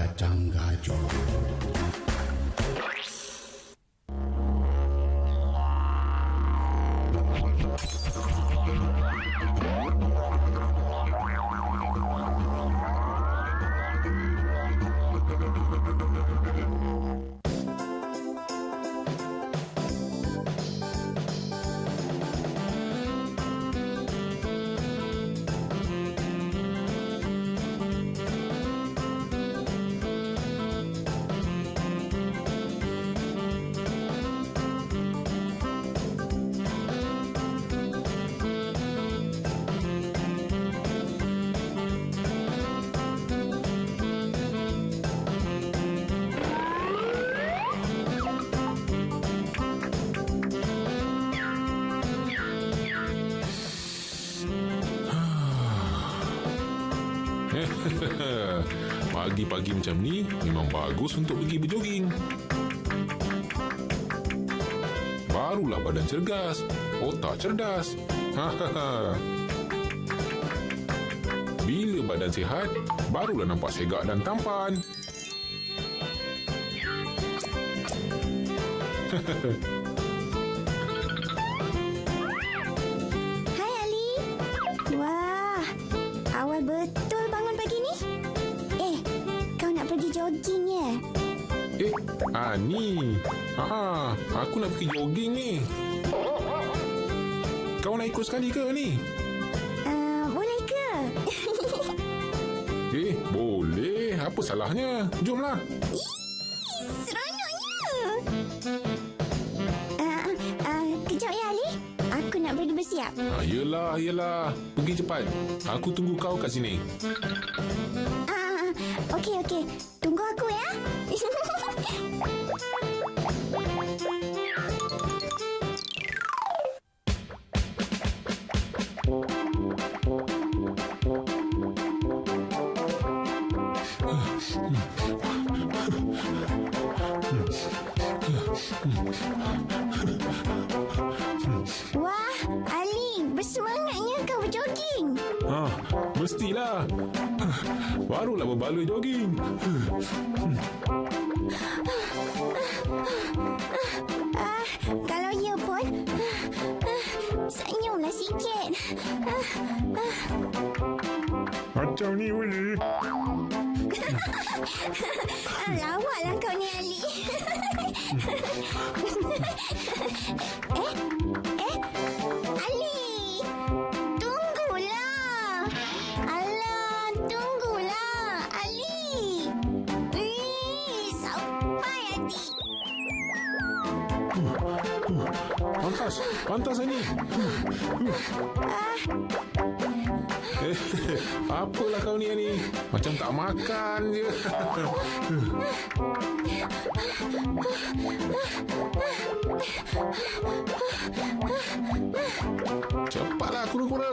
Kacang Gajah. Pagi-pagi macam ni memang bagus untuk pergi berjoging. Barulah badan cergas, otak cerdas. Bila badan sihat, barulah nampak segak dan tampan. Hai Ali. Wah, awal betul bangun pagi ni. Kau nak pergi jogging ya? Ni. Aku nak pergi jogging ni. Kau nak ikut sekali ke ni? Boleh ke? Boleh. Apa salahnya? Jomlah. Seronoknya. Kejap ya Ali. Aku nak pergi bersiap. Yelah. Pergi cepat. Aku tunggu kau kat sini. Okey. Tunggu aku ya. Wah, Ali, bersemangatnya kau berjoging. Mestilah. Barulah berbaloi jogging. Kalau ya pun, senyumlah sikit. Macam ni boleh. Lawaklah kau ni Ali. Ali, tunggulah. Alah, tunggulah Ali. Sampai hati. Pantas ni. Apalah kau ni? Macam tak makan je. Cepatlah kura-kura.